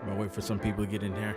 I'm gonna wait for some people to get in here.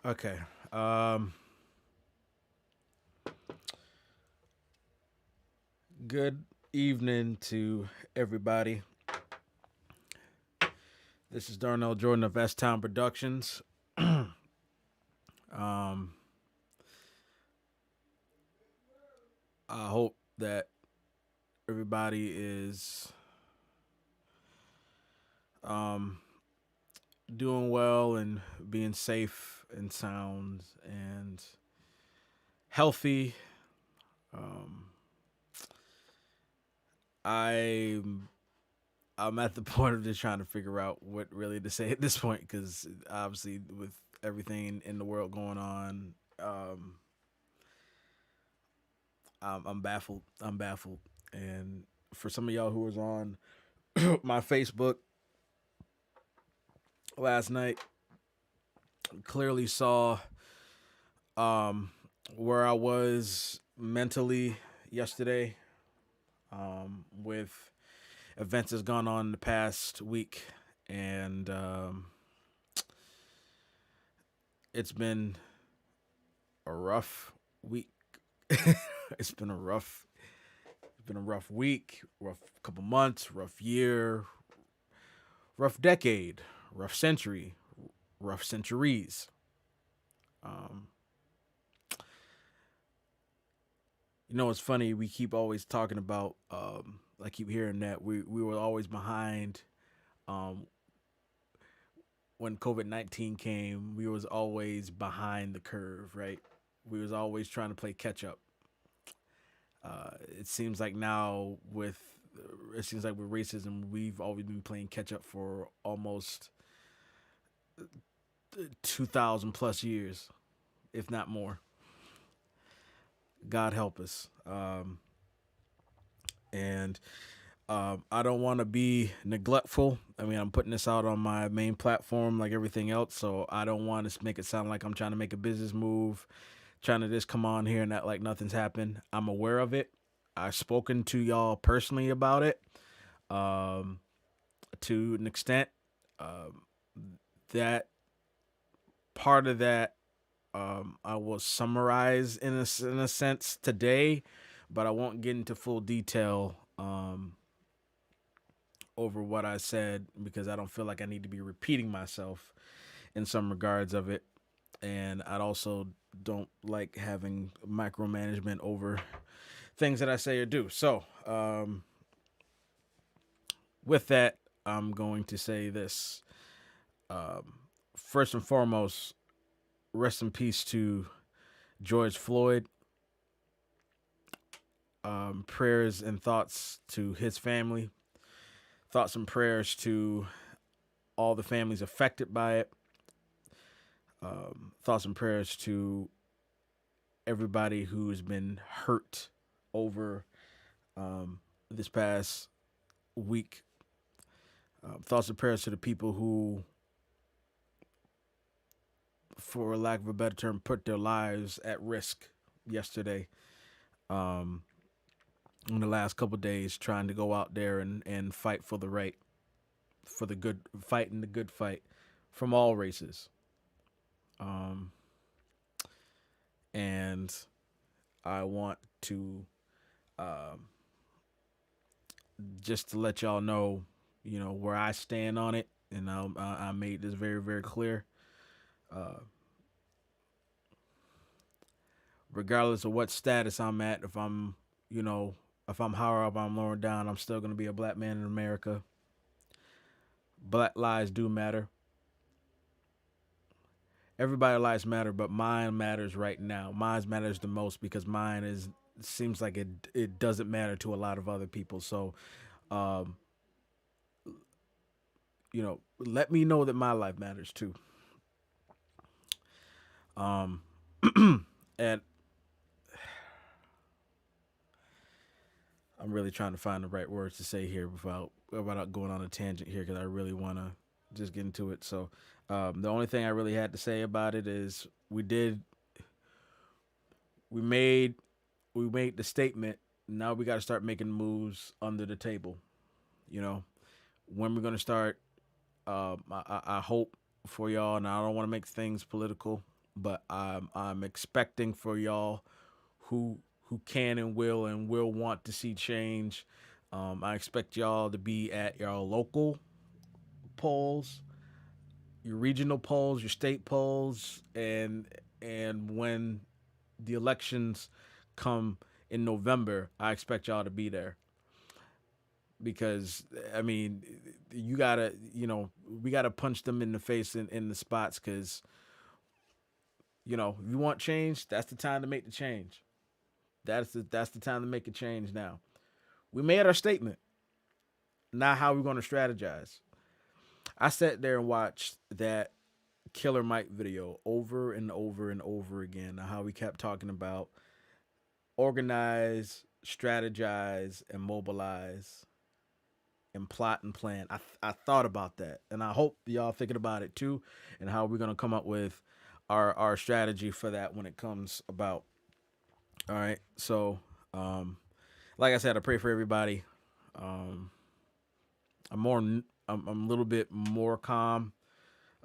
Okay. Good evening to everybody. This is Darnell Jordan of S Town Productions. um, I hope that everybody is doing well and being safe and sound and healthy. Um, I'm I'm at the point of just trying to figure out what really to say at this point because obviously with everything in the world going on, I'm baffled. I'm baffled. And for some of y'all who was on my Facebook last night, clearly saw where I was mentally yesterday with events that's gone on in the past week, and it's been a rough week. it's been a rough week, rough couple months, rough year, rough decade, rough century, rough centuries. Um, it's funny. We keep always talking about. I keep hearing that we were always behind. Um, when COVID-19 came, we was always behind the curve, right? We was always trying to play catch up. It seems like now with racism, we've always been playing catch up for almost 2,000 plus years, if not more. God help us. And I don't want to be neglectful. I mean, I'm putting this out on my main platform like everything else, so I don't want to make it sound like I'm trying to make a business move, trying to just come on here and act like nothing's happened. I'm aware of it. I've spoken to y'all personally about it to an extent. That part of that I will summarize in a sense today, but I won't get into full detail over what I said because I don't feel like I need to be repeating myself in some regards of it. And I also don't like having micromanagement over things that I say or do. So, with that, I'm going to say this. First and foremost, rest in peace to George Floyd. Prayers and thoughts to his family. Thoughts and prayers to all the families affected by it. Thoughts and prayers to everybody who's been hurt over this past week. Thoughts and prayers to the people who, for lack of a better term, put their lives at risk yesterday. In the last couple of days, trying to go out there and fight for the right, for the good, fighting the good fight from all races. And I want to just to let y'all know, where I stand on it, and I made this very, very clear. Regardless of what status I'm at, if I'm higher up, I'm lower down, I'm still gonna be a black man in America. Black lives do matter. Everybody's lives matter, but mine matters right now. Mine matters the most because seems like it doesn't matter to a lot of other people. So, let me know that my life matters too. And I'm really trying to find the right words to say here without going on a tangent here, because I really want to just get into it. So, the only thing I really had to say about it is we made the statement. Now we got to start making moves under the table. When we're gonna start. I hope for y'all, and I don't want to make things political, but I'm expecting for y'all who can and will want to see change. I expect y'all to be at your local polls, your regional polls, your state polls, and when the elections come in November, I expect y'all to be there. Because I mean, we gotta punch them in the face in the spots, because if you want change, that's the time to make the change. That's the time to make a change now. We made our statement. Now how we gonna strategize? I sat there and watched that Killer Mike video over and over and over again. How we kept talking about organize, strategize, and mobilize, and plot and plan. I thought about that, and I hope y'all thinking about it too, and how we're gonna come up with our strategy for that when it comes about. All right, so like I said, I pray for everybody. I'm a little bit more calm.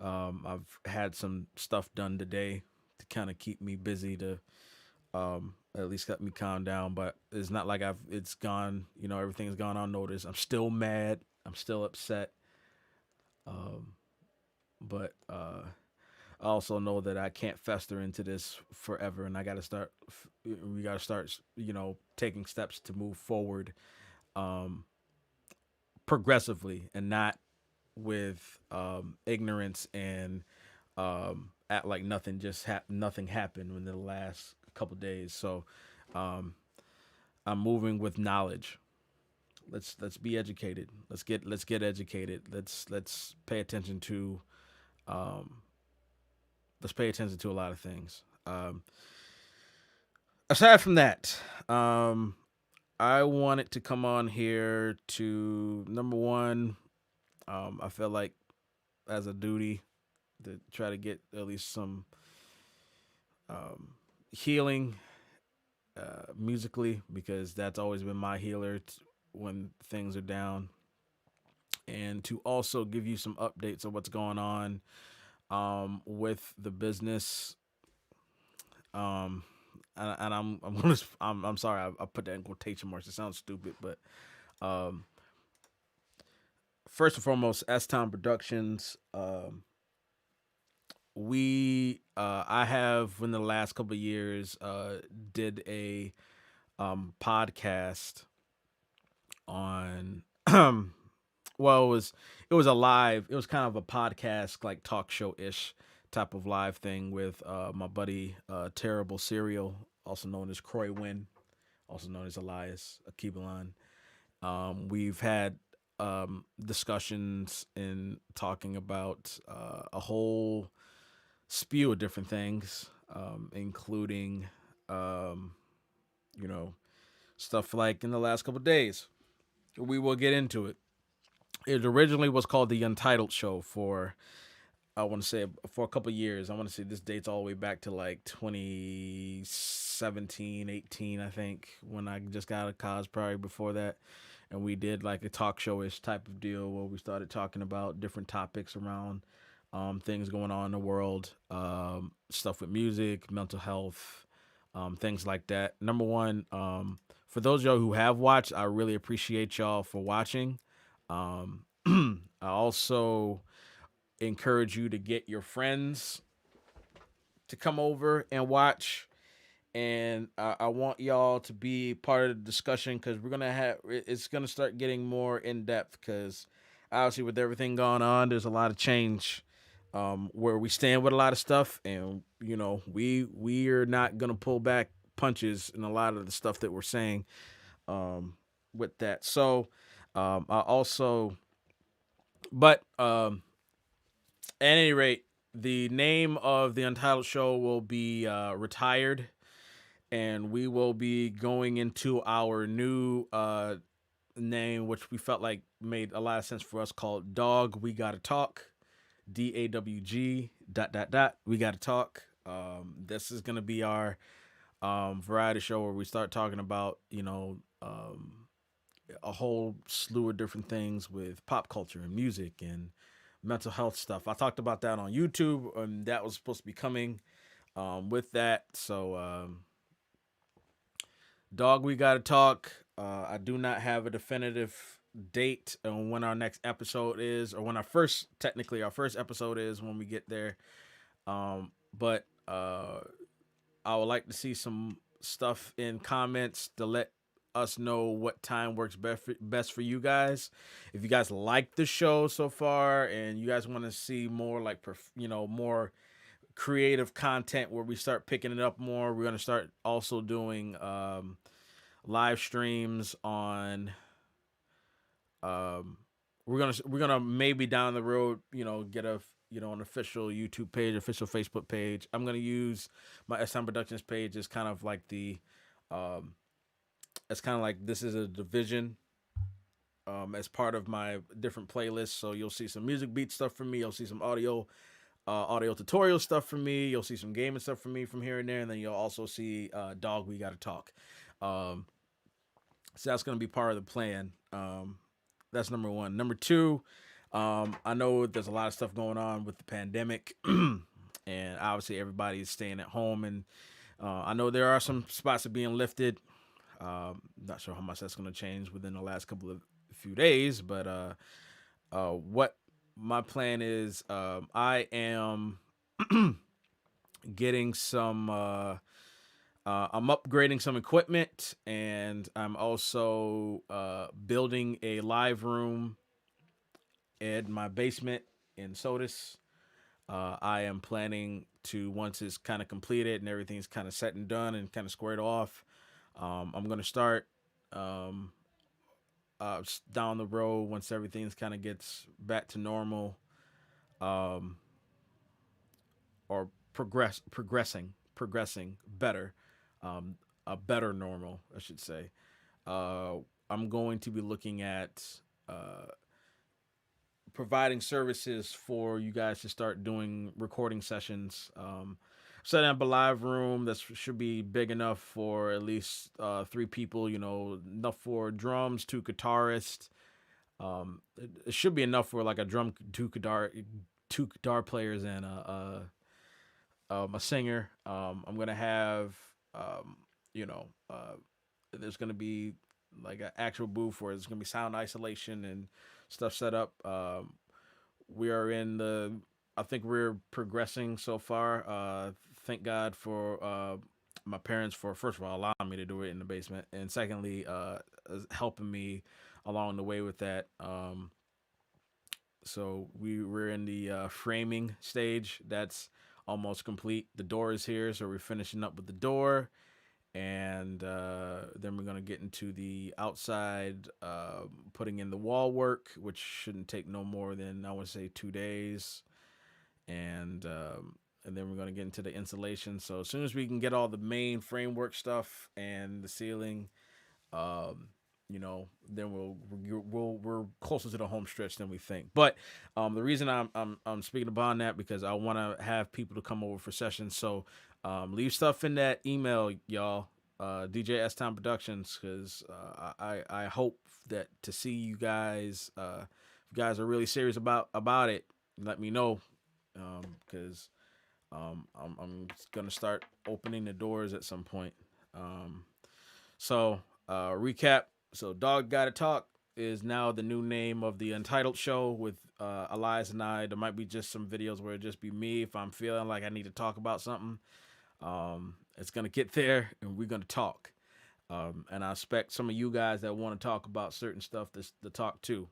I've had some stuff done today to kind of keep me busy, to at least let me calm down. But it's not like it's gone, everything's gone unnoticed. I'm still mad. I'm still upset. But I also know that I can't fester into this forever, and we got to start, taking steps to move forward, progressively, and not with ignorance, and act like nothing happened in the last couple days. So I'm moving with knowledge. Let's be educated. Let's get educated. Let's pay attention to a lot of things. Aside from that, I wanted to come on here to, number one, I feel like as a duty to try to get at least some healing musically, because that's always been my healer when things are down, and to also give you some updates of what's going on with the business. And I'm sorry, I put that in quotation marks. It sounds stupid, but first and foremost, S Town Productions. I have, in the last couple of years, did a podcast on well, it was a live. It was kind of a podcast, like talk show ish type of live thing with my buddy Terrible Serial, also known as Croy Wynn, also known as Elias Akibalon. We've had discussions in talking about a whole spew of different things, including um, you know stuff like in the last couple of days. We will get into it. It originally was called the Untitled Show for, I want to say, for a couple of years. I want to say this dates all the way back to like 2017, 18, I think, when I just got out of college, probably before that. And we did like a talk show-ish type of deal where we started talking about different topics around things going on in the world, stuff with music, mental health, things like that. Number one, for those of y'all who have watched, I really appreciate y'all for watching. Um, I also encourage you to get your friends to come over and watch. And I want y'all to be part of the discussion because it's gonna start getting more in depth because obviously with everything going on, there's a lot of change where we stand with a lot of stuff, and we are not gonna pull back punches in a lot of the stuff that we're saying with that. So I also, but at any rate, the name of the Untitled Show will be Retired, and we will be going into our new name, which we felt like made a lot of sense for us, called Dog We Gotta Talk. DAWG dot dot dot. We Gotta Talk. This is gonna be our variety show where we start talking about a whole slew of different things with pop culture and music and mental health stuff. I talked about that on YouTube, and that was supposed to be coming with that. So, Dog, we gotta talk. I do not have a definitive date on when our next episode is, or when our first episode is when we get there. But I would like to see some stuff in comments to let us know what time works best for you guys. If you guys like the show so far and you guys want to see more like more creative content where we start picking it up more, we're going to start also doing live streams on we're gonna maybe down the road, get an official YouTube page, official Facebook page. I'm gonna use my S Time Productions page as kind of like um, it's kind of like this is a division as part of my different playlists. So you'll see some music beat stuff from me. You'll see some audio tutorial stuff from me. You'll see some gaming stuff from me from here and there, and then you'll also see Dog We Gotta Talk. Um, so that's gonna be part of the plan. That's number one. Number two, I know there's a lot of stuff going on with the pandemic, and obviously everybody's staying at home. And I know there are some spots that are being lifted. Not sure how much that's going to change within the last couple of few days, but what my plan is, I am getting some. I'm upgrading some equipment, and I'm also building a live room in my basement in Sodas. I am planning to, once it's kind of completed and everything's kind of set and done and kind of squared off, I'm going to start down the road once everything's kind of gets back to normal, um, or progressing better, a better normal, I should say. Uh, I'm going to be looking at providing services for you guys to start doing recording sessions. Setting up a live room that should be big enough for at least three people. Enough for drums, two guitarists. It should be enough for like a drum, two guitar players, and a singer. I'm gonna have you know there's gonna be like an actual booth where there's gonna be sound isolation and stuff set up. We are in the. I think we're progressing so far. Thank God for my parents for, first of all, allowing me to do it in the basement, and secondly, helping me along the way with that. So we're in the framing stage. That's almost complete. The door is here, so we're finishing up with the door, and then we're gonna get into the outside, putting in the wall work, which shouldn't take no more than, I would say, 2 days, and then we're gonna get into the insulation. So as soon as we can get all the main framework stuff and the ceiling, um, then we're closer to the home stretch than we think. But the reason I'm speaking about that because I want to have people to come over for sessions. So leave stuff in that email, y'all. DJ S Time Productions, because I hope that to see you guys. If you guys are really serious about it, let me know, because I'm gonna start opening the doors at some point. So recap. So Dog Gotta Talk is now the new name of the Untitled Show with Elias and I. There might be just some videos where it just be me if I'm feeling like I need to talk about something. It's gonna get there, and we're gonna talk. And I expect some of you guys that want to talk about certain stuff to talk too.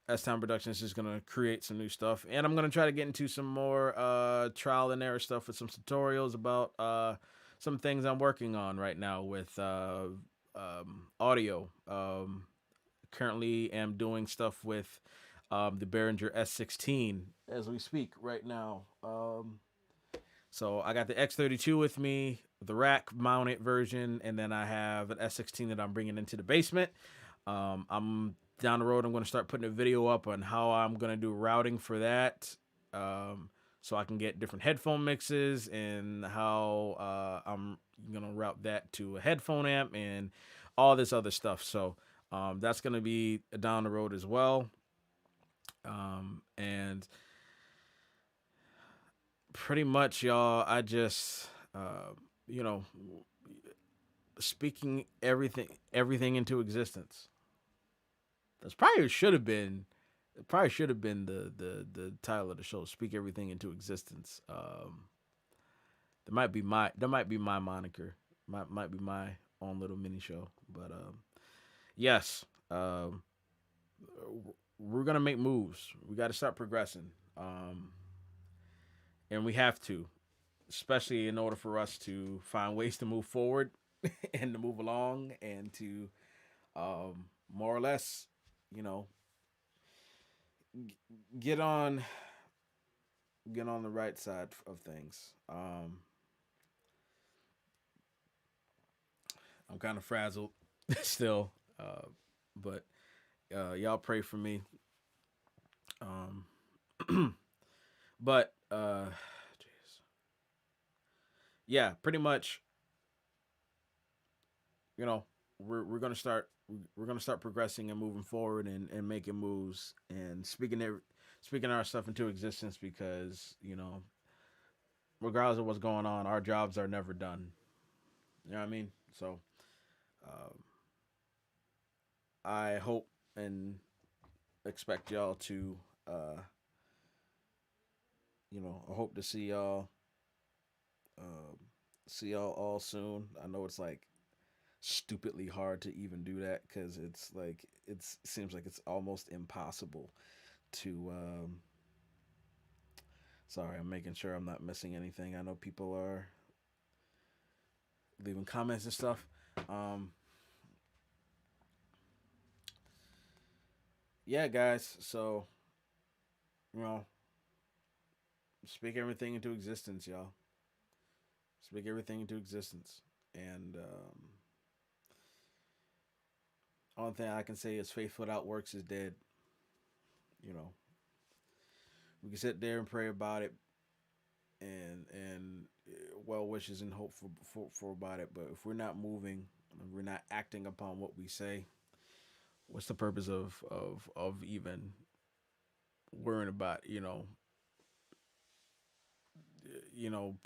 S Time Productions is going to create some new stuff. And I'm going to try to get into some more trial and error stuff with some tutorials about some things I'm working on right now with audio. Currently am doing stuff with the Behringer S16 as we speak right now. So I got the X32 with me, the rack mounted version, and then I have an S16 that I'm bringing into the basement. I'm down the road. I'm going to start putting a video up on how I'm going to do routing for that, so I can get different headphone mixes and how I'm going to route that to a headphone amp and all this other stuff. So that's going to be down the road as well. And pretty much, y'all, I just, you know, speaking everything into existence. That's probably should have been, it probably should have been the title of the show. Speak everything into existence. That might be my moniker. Might be my own little mini show. But yes, we're gonna make moves. We got to start progressing. And we have to, especially in order for us to find ways to move forward and to move along and to more or less, you know, get on the right side of things. I'm kind of frazzled still, but y'all pray for me. But yeah, pretty much, you know, we're gonna start progressing and moving forward and making moves and speaking our stuff into existence because, regardless of what's going on, our jobs are never done. You know what I mean? So um, I hope and expect y'all to I hope to um, see y'all all soon. I know it's like stupidly hard to even do that because it's like it seems like it's almost impossible to sorry, I'm making sure I'm not missing anything. I know people are leaving comments and stuff. um yeah, guys, so you know speak everything into existence, y'all. Speak everything into existence. And only thing I can say is faith without works is dead. You know, we can sit there and pray about it and well wishes and hope for about it. But if we're not moving, if we're not acting upon what we say, what's the purpose of even worrying about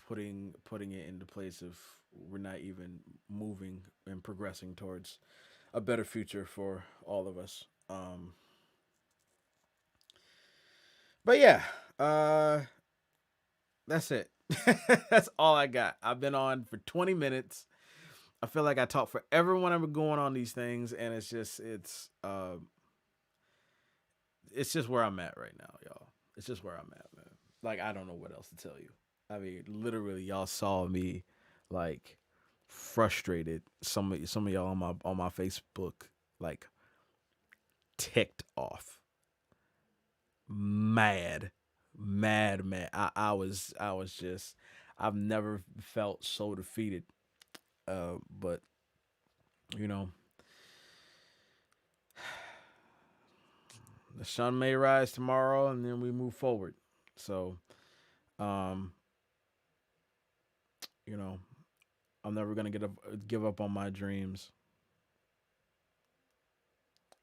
putting it into place if we're not even moving and progressing towards a better future for all of us. But yeah, uh, that's it. That's all I got. I've been on for 20 minutes. I feel like I talk forever when I'm going on these things, and it's it's just where I'm at right now, y'all. It's just where I'm at, man. Like I don't know what else to tell you. I mean, literally, y'all saw me like frustrated. Some of y'all on my Facebook like ticked off, mad, mad. I was just I've never felt so defeated. But you know, the sun may rise tomorrow, and then we move forward. So, um, you know, I'm never gonna give up on my dreams,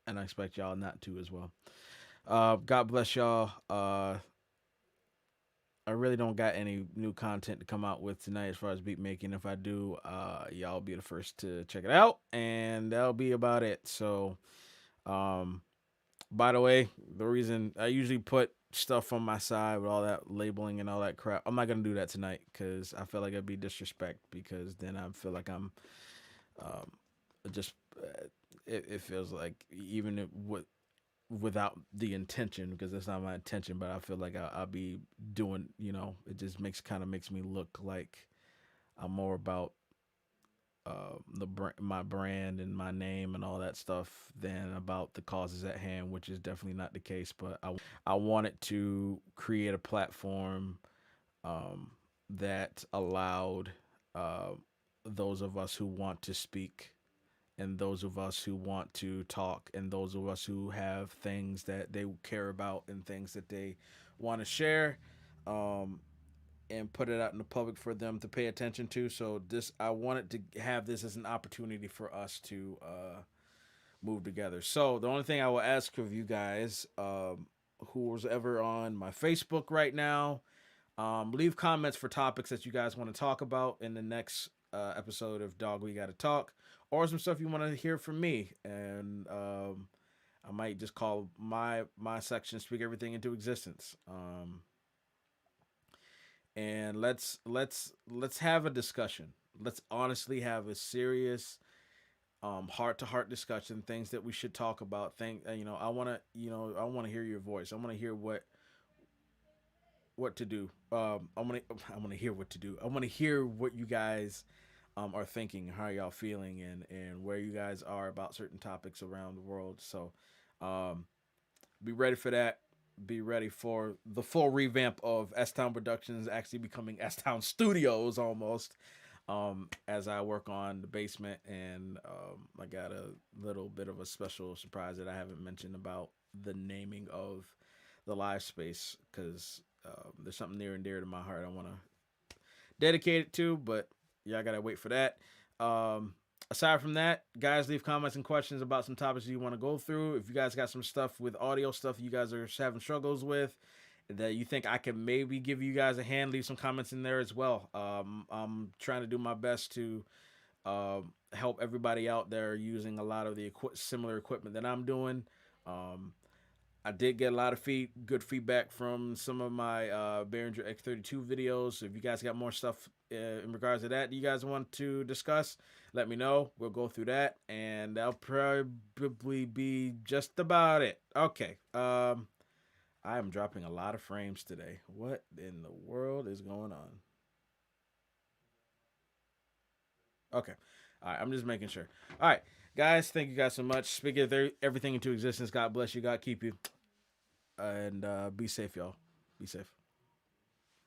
and I expect y'all not to as well. God bless y'all. I really don't got any new content to come out with tonight as far as beat making. If I do, y'all be the first to check it out, and that'll be about it. So, um, by the way, the reason I usually put stuff on my side with all that labeling and all that crap, I'm not gonna do that tonight because I feel like it'd be disrespect. Because then I feel like I'm um, just it feels like even without the intention, because that's not my intention, but I feel like I'll be doing, it just makes me look like I'm more about my brand and my name and all that stuff than about the causes at hand, which is definitely not the case. But I wanted to create a platform um, that allowed uh, those of us who want to speak, and those of us who want to talk, and those of us who have things that they care about and things that they want to share, um, and put it out in the public for them to pay attention to. So this, I wanted to have this as an opportunity for us to move together. So the only thing I will ask of you guys, who's ever on my Facebook right now, leave comments for topics that you guys want to talk about in the next episode of Dog We Gotta Talk, or some stuff you want to hear from me, and I might just call my section "Speak Everything into Existence." And let's have a discussion. Let's honestly have a serious heart to heart discussion. Things that we should talk about. I want to hear your voice. I want to hear what to do. I want to hear what to do. I want to hear what you guys are thinking, how y'all feeling, and where you guys are about certain topics around the world. So, um, be ready for that. Be ready for the full revamp of S Town Productions actually becoming S Town Studios almost. As I work on the basement, and I got a little bit of a special surprise that I haven't mentioned about the naming of the live space, because there's something near and dear to my heart I want to dedicate it to, but yeah, I gotta wait for that. Aside from that, guys, leave comments and questions about some topics you want to go through. If you guys got some stuff with audio stuff you guys are having struggles with that you think I can maybe give you guys a hand, leave some comments in there as well. I'm trying to do my best to help everybody out there using a lot of the similar equipment that I'm doing. Um, I did get a lot of good feedback from some of my Behringer X32 videos. So if you guys got more stuff in regards to that you guys want to discuss, let me know. We'll go through that, and that'll probably be just about it. Okay. I am dropping a lot of frames today. What in the world is going on? Okay. All right. I'm just making sure. All right. Guys, thank you guys so much. Speak everything into existence. God bless you. God keep you. And be safe, y'all. Be safe.